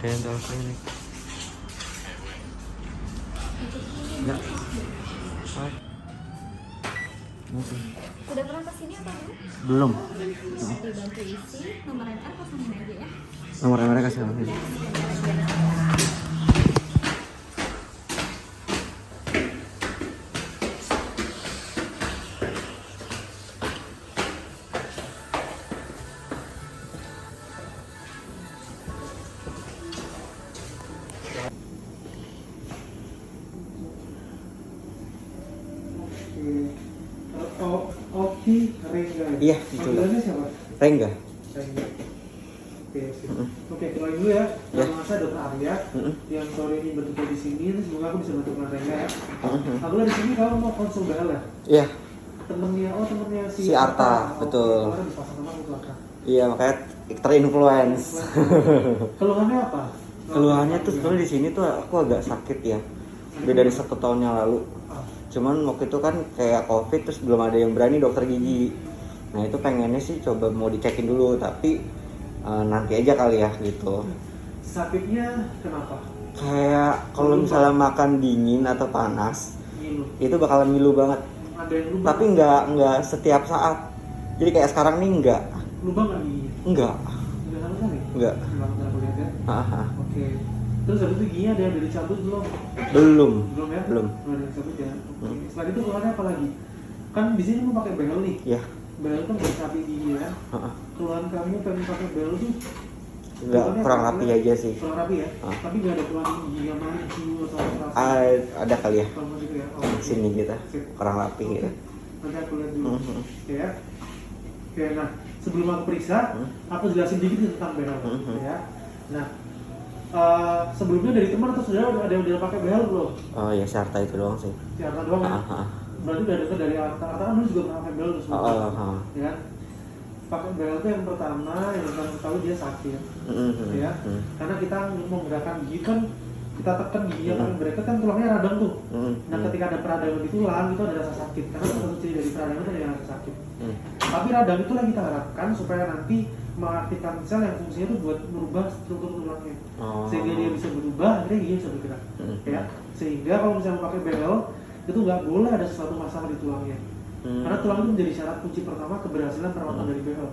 Dental clinic. Enggak. Hai. Udah pernah kesini apa belum? Belum. Dibantu isi nomor MR kosongin aja ya. Nomor mereka siapa sih? Oki Rengga. Iya, itu. Panggilannya siapa? Rengga. Rengga. Oke, kenalin dulu ya. Ya. Nama saya Dr. Arya. Yang sore ini bertugas di sini. Terus semoga aku bisa bantu Mas Rengga ya. Aku di sini kalau mau konsul BL ya. Iya. Temennya Si Arta, betul. Kemarin dipasang sama aku tuh Arta. Iya, makanya terinfluence. Keluhannya apa? Keluhannya tuh sebenarnya di sini tuh aku agak sakit ya. Udah dari 1 tahun yang lalu. Cuman waktu itu kan kayak COVID terus belum ada yang berani dokter gigi. Nah itu pengennya sih coba mau dicekin dulu tapi nanti aja kali ya gitu. Sakitnya kenapa? Kayak kalau misalnya makan dingin atau panas Ngilu. itu bakalan ngilu banget. Ada yang lubang? Tapi nggak setiap saat. Jadi kayak sekarang nih nggak. Lubang nggak giginya? Nggak. Nggak sama sekali? Nggak. Nggak aku lihat ya. Haha. Oke. Terus habis itu giginya ada yang udah dicabut belum? Belum. Belum ya? Belum. Belum ada yang dicabut ya. Oke. Selain itu keluhannya apa lagi? Kan di sini mau pakai behel nih. Ya. Behel kan buat sapi gigi ya. Haha. Keluhan kamu pengen pakai behel tuh Nggak, kurang rapi aja sih. kurang rapi ya? Ah. Tapi nggak ada keluhan gigi yang maju atau apa? Ada kali ya. Kalau gitu ya? Oh, Di sini kita Sip. kurang rapi Oke. gitu. Nanti aku lihat dulu. Oke ya. Oke, nah sebelum aku periksa, aku jelasin dikit tentang behel ya. Nah, sebelumnya dari teman atau saudara ada yang udah pakai behel belum? Oh ya, Sarta itu doang sih. Si Arta doang ya? Berarti udah dekat dari Arta. Arta kan dulu juga pernah pakai behel terus ya kan? Pakai behel itu yang pertama yang kamu tahu dia sakit ya. Karena kita mau gerakan gigi kan kita tekan giginya kan mereka kan tulangnya radang tuh. Nah ketika ada peradangan di tulang itu ada rasa sakit karena salah satu ciri dari peradangan itu ada rasa sakit. Tapi radang itu yang kita harapkan supaya nanti mengaktifkan sel yang fungsinya itu buat merubah struktur tulangnya sehingga dia bisa berubah, akhirnya giginya bisa bergerak ya. Sehingga kalau misalnya pakai behel itu nggak boleh ada sesuatu masalah di tulangnya. Karena tulang itu menjadi syarat kunci pertama keberhasilan perawatan dari behel.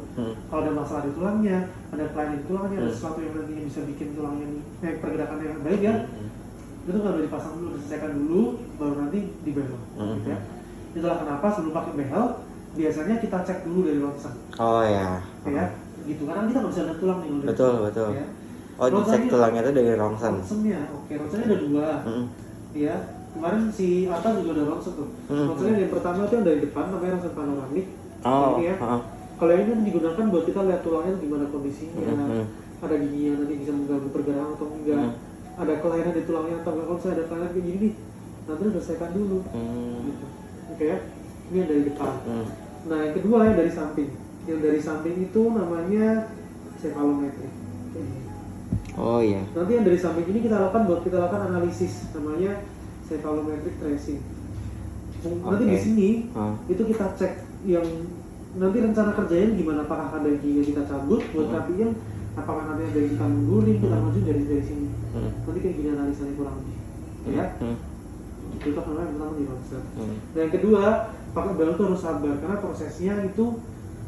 Kalau ada masalah di tulangnya, ada kelainan di tulangnya, ada sesuatu yang nantinya bisa bikin tulangnya pergerakannya yang baik ya, itu nggak boleh dipasang dulu, diselesaikan dulu, baru nanti di behel. Gitu ya. Itulah kenapa sebelum pakai behel biasanya kita cek dulu dari ronsen. Oh ya. Ya, gitu. Karena kita nggak bisa lihat tulang nih. Betul betul. Ya. Oh dicek tulangnya itu dari rongsen. Ronsennya, oke. Ronsennya ada 2. Ya. Kemarin si Arta juga ada ronsen tuh. Ronsennya yang pertama itu yang dari depan namanya ronsen panoramik. Ya. Kalau ini kan digunakan buat kita lihat tulangnya gimana kondisinya, ada giginya nanti bisa mengganggu pergerakan atau enggak, ada kelainan di tulangnya atau enggak. Kalau saya ada kelainan kayak gini nih, nanti udah selesaikan dulu. Gitu. Oke ya. Ini yang dari depan. Nah yang kedua yang dari samping. Yang dari samping itu namanya cephalometrik. Oh iya. Nanti yang dari samping ini kita lakukan analisis namanya cephalometric tracing. Nanti di sini itu kita cek yang nanti rencana kerjanya gimana, apakah ada gigi yang kita cabut buat rapiin, apakah nanti ada yang kita mundurin, kita maju dari sini. Nanti kayak gini analisanya kurang lebih. Ya. Itu namanya yang pertama di ronsen. Dan yang kedua, pakai behel itu harus sabar karena prosesnya itu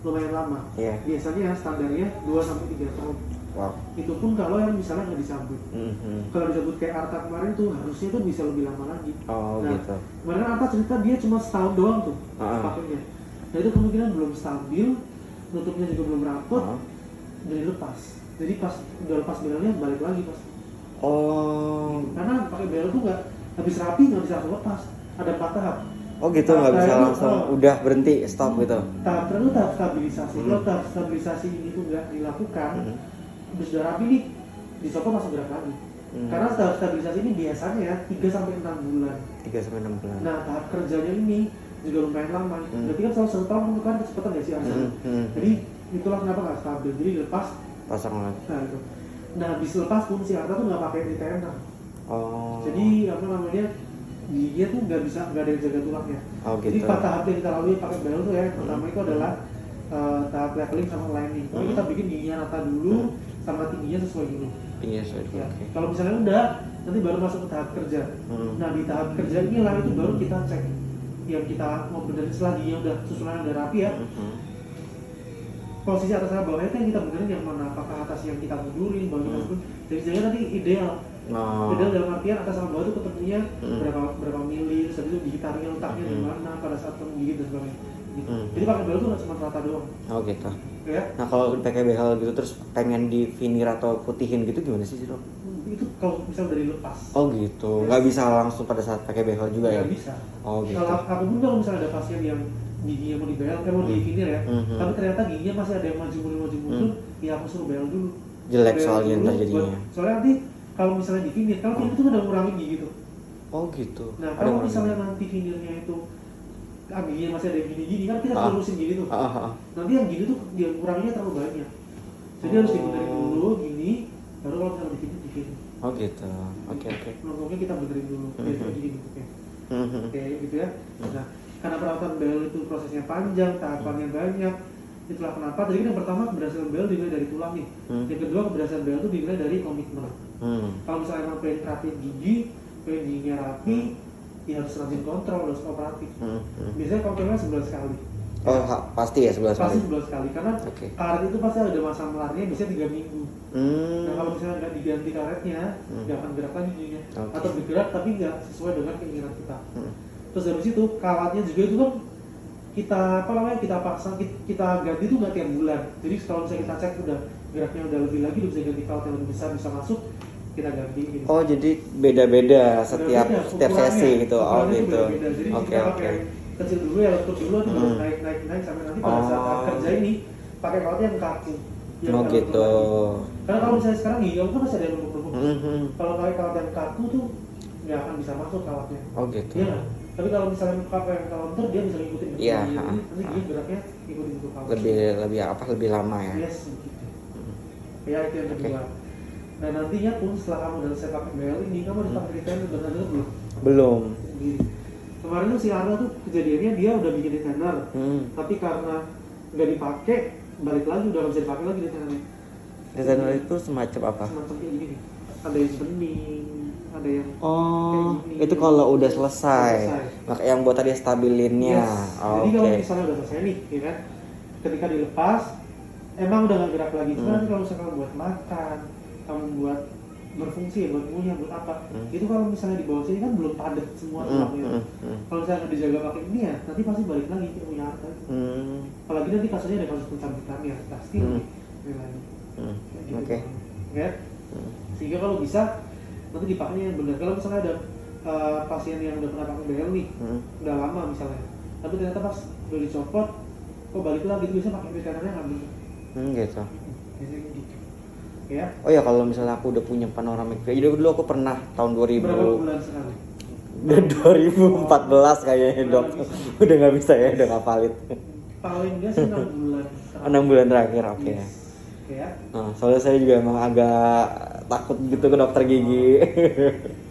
lumayan lama. Biasanya standarnya 2-3 tahun. Wow. Itu pun kalau yang misalnya nggak dicabut. Kalau dicabut kayak Arta kemarin tuh harusnya tuh bisa lebih lama lagi. Nah, Gitu. kemarin Arta cerita dia cuma setahun doang tuh pakainya. Nah itu kemungkinan belum stabil, nutupnya juga belum rapet, jadi lepas. Jadi pas udah lepas behelnya balik lagi pas. Karena pakai behel tuh nggak habis rapi nggak bisa langsung lepas. Ada 4 tahap. Oh gitu, nggak bisa langsung udah berhenti stop gitu. Tahap terakhir tahap stabilisasi. Kalau tahap stabilisasi ini tuh nggak dilakukan, habis udah rapi nih, dicopot langsung gerak lagi. Karena tahap stabilisasi ini biasanya 3-6 bulan. 3-6 bulan. Nah tahap kerjanya ini juga lumayan lama. Berarti kan selalu 1 tahun itu kan kecepatan ya si Arsa. Jadi itulah kenapa nggak stabil. Jadi lepas pasang lagi. Nah itu. Nah habis lepas pun si Arta tuh nggak pakai retainer. Jadi apa namanya, giginya tuh nggak ada yang jaga tulangnya. Gitu. Jadi 4 tahap yang kita lalui pakai behel tuh ya. Pertama itu adalah tahap leveling sama lining. Jadi kita bikin giginya rata dulu, sama tingginya sesuai dulu. Iya, sorry. Ya. Oke. Kalau misalnya udah, nanti baru masuk ke tahap kerja. Nah di tahap kerja inilah itu baru kita cek yang kita mau benerin setelah giginya udah susunan udah rapi ya. Posisi atas sama bawahnya itu yang kita benerin yang mana, apakah atas yang kita mundurin, bawah kita mundurin. Jadi jangan nanti ideal. Ideal dalam artian atas sama bawah itu ketemunya berapa mili, terus habis itu gigi taringnya letaknya di mana pada saat kamu gigit dan sebagainya. Gitu. Jadi pakai behel itu nggak cuma rata doang. Oh gitu. Ya. Nah kalau pakai behel gitu terus pengen di veneer atau putihin gitu gimana sih dok? Itu kalau misal dari lepas. Oh gitu, nggak bisa langsung pada saat pakai behel juga ya? Nggak bisa. Oh gitu. Kalau aku pun kalau misalnya ada pasien yang giginya mau dibehel, mau di veneer ya, tapi ternyata giginya masih ada yang maju mundur, ya aku suruh behel dulu. Jelek Behel soalnya dulu, ntar jadinya. soalnya nanti kalau misalnya di veneer, kalau veneer itu udah ngurangin gigi tuh. Oh gitu. Nah kalau misalnya nanti veneernya itu giginya masih ada yang gini-gini kan kita lurusin gini tuh. Nanti yang gini tuh dia kuranginya terlalu banyak. Jadi harus dibenerin dulu gini, baru kalau misalnya di veneer. Oh gitu. Oke. Longkongnya kita benerin dulu, kayak gini oke. Oke gitu ya. Nah karena perawatan behel itu prosesnya panjang, tahapannya banyak. Itulah kenapa tadi kan yang pertama keberhasilan behel dinilai dari tulang nih. Yang kedua keberhasilan behel itu dinilai dari komitmen. Kalau misalnya emang pengen rapi gigi, pengen giginya rapi, ya harus rajin kontrol, harus kooperatif. Biasanya kontrolnya 11 kali. Oh pasti ya 11 kali? Pasti 11 kali, karena karet itu pasti ada masa melarnya, biasanya 3 minggu. Nah kalau misalnya nggak diganti karetnya, nggak akan gerak lagi giginya. Atau bergerak tapi nggak sesuai dengan keinginan kita. Terus habis itu kawatnya juga itu kan kita kita pasang, kita ganti itu nggak tiap bulan. Jadi kalau misalnya kita cek udah geraknya udah lebih lagi, udah bisa ganti kawat yang lebih besar, bisa masuk, kita ganti gitu. Oh jadi beda-beda setiap sesi gitu. Oh gitu. Jadi Oke. kita pakai kecil dulu ya, lentur dulu nanti baru naik sampai nanti pada saat kerja ini pakai kawat yang kaku. Oh gitu. Karena kalau misalnya sekarang gigi kamu kan masih ada yang numpuk-numpuk. Kalau pakai kawat yang kaku tuh nggak akan bisa masuk kawatnya. Oh gitu. Iya. Tapi kalau misalnya pakai yang counter dia bisa ngikutin. Iya. Nanti gigi geraknya ngikutin itu kawat. Lebih lama ya. Yes, begitu. Ya itu yang kedua. Nah nantinya pun setelah kamu udah selesai pakai behel ini, kamu udah pakai retainer benar-benar belum? Belum. Kemarin tuh si Arno tuh kejadiannya dia udah bikin retainer, tapi karena nggak dipakai, balik lagi udah nggak bisa dipakai lagi retainernya. Retainer itu semacam apa? Semacam kayak gini nih. Ada yang bening, ada yang Oh, kayak gini. itu kalau udah selesai. Maka yang buat tadi stabilinnya. Yes. Oh, jadi kalau misalnya udah selesai nih, ya kan, ketika dilepas, emang udah nggak gerak lagi. Cuma nanti kalau misalnya kamu buat makan, kamu buat berfungsi, buat ngunyah, buat apa, itu kalau misalnya di bawah sini kan belum padat semua tulangnya. Kalau misalnya nggak dijaga pakai ini ya, nanti pasti balik lagi ke punya harta. Apalagi nanti kasusnya ada kasus pencabutan ya, pasti lagi. Oke. Ya. Sehingga kalau bisa nanti dipakainya yang benar. Kalau misalnya ada pasien yang udah pernah pakai behel nih, udah lama misalnya, tapi ternyata pas udah dicopot, kok balik lagi, itu biasanya pakai retainernya nggak benar. Gitu. Biasanya gitu. Ya. Oh ya kalau misalnya aku udah punya panoramic view, jadi dulu aku pernah tahun 2000. Berapa bulan sekali? 2014 kayaknya dok. Udah nggak bisa ya, udah ngapalin. Paling nggak sih 6 bulan. 6 bulan terakhir, oke. Yes. Ya. Nah, soalnya saya juga emang agak takut gitu ke dokter gigi.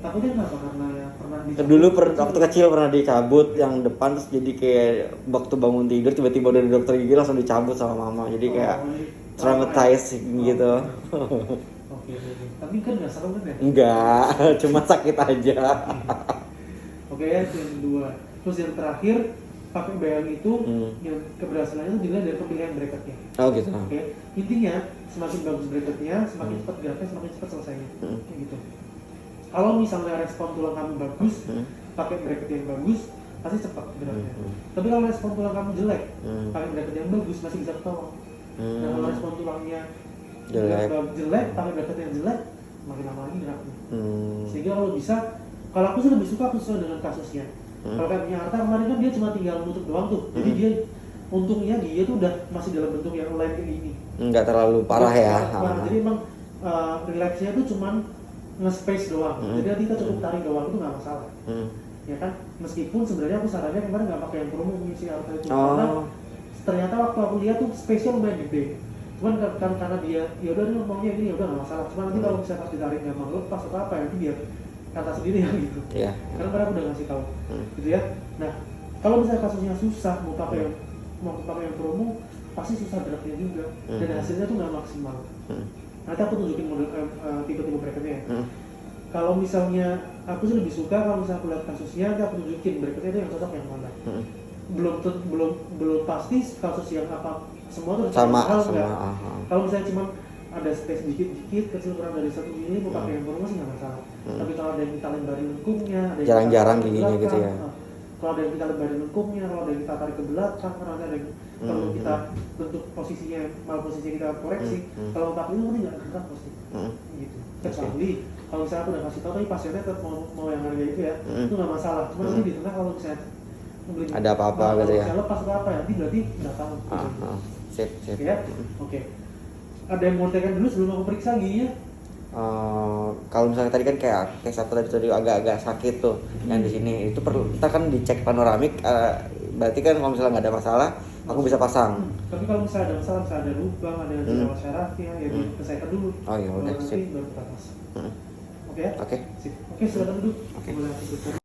Takutnya kenapa? Karena pernah dicabut. Dulu waktu kecil pernah dicabut yang depan, terus jadi kayak waktu bangun tidur tiba-tiba udah di dokter gigi langsung dicabut sama mama. Jadi kayak traumatizing gitu. Oke. Tapi kan nggak serem kan ya? Enggak, cuma sakit aja. Oke, ya, itu yang kedua. Terus yang terakhir, pakai behel itu yang keberhasilannya itu dilihat dari pemilihan bracketnya. Oh gitu. Oke. Intinya semakin bagus bracketnya, semakin cepat geraknya, semakin cepat selesainya. Kayak gitu. Kalau misalnya respon tulang kamu bagus, pakai bracket yang bagus, pasti cepat geraknya. Tapi kalau respon tulang kamu jelek, pakai bracket yang bagus masih bisa ketolong. Nah kalau respon tulangnya jelek, pakai bracket yang jelek, makin lama lagi geraknya. Sehingga kalau bisa, kalau aku sih lebih suka aku sesuai dengan kasusnya. Kalau kayak punya Arta kemarin kan dia cuma tinggal nutup doang tuh, jadi dia untungnya dia tuh udah masih dalam bentuk yang lain kayak gini. Enggak terlalu parah ya. Jadi emang relaxnya tuh cuman nge-space doang. Jadi nanti kita cukup tarik doang itu nggak masalah. Ya kan, meskipun sebenarnya aku sarannya kemarin nggak pakai yang promo mengisi Arta itu karena ternyata waktu aku lihat tuh space-nya lumayan gede. Cuman karena dia ya udah nih maunya ini ya udah nggak masalah. Cuma nanti kalau misalnya pas ditarik nggak mau lepas atau apa nanti biar kata sendiri ya gitu. Iya. Karena kemarin aku udah ngasih tahu, gitu ya. Nah, kalau misalnya kasusnya susah mau pakai yang promo, pasti susah geraknya juga dan hasilnya tuh nggak maksimal. Nanti aku tunjukin model tipe-tipe bracketnya ya. Hmm. Kalau misalnya aku sih lebih suka kalau misalnya aku lihat kasusnya, nanti aku tunjukin bracketnya itu yang cocok yang mana. Hmm. Belum pasti kasus yang apa semua tuh Sama mahal, sama. enggak. Kalau misalnya cuma ada space dikit kecil kurang dari 1 mili mau pakai handphone masih nggak masalah. Tapi kalau ada yang kita lebarin lengkungnya, ada yang Jarang-jarang kita tarik ke giginya gitu belakang, ya. kalau ada yang kita lebarin lengkungnya, kalau ada yang kita tarik ke belakang, kalau ada yang perlu kita bentuk posisinya, mal posisi kita koreksi. Kalau pakai itu nanti nggak gerak pasti. Gitu. Kecuali kalau misalnya aku udah kasih tahu tapi pasiennya tetap mau yang harga itu ya, itu nggak masalah. Cuma nanti di tengah kalau misalnya Ada apa-apa gitu ya. Kalau lepas atau apa ya, nanti berarti nggak tahu. Sip. Ya, oke. Ada yang mau tekan dulu sebelum aku periksa giginya? Kalau misalnya tadi kan kayak aku tadi agak-agak sakit tuh yang di sini itu perlu kita kan dicek panoramik, berarti kan kalau misalnya nggak ada masalah aku bisa pasang. Tapi kalau misalnya ada masalah, misalnya ada lubang, ada jerawat syarafnya, ya diselesaikan dulu. Oh ya udah, Nanti sip. baru kita pasang. Oke ya? Oke. Sip. Oke, silakan duduk. Oke. Boleh aku tutup.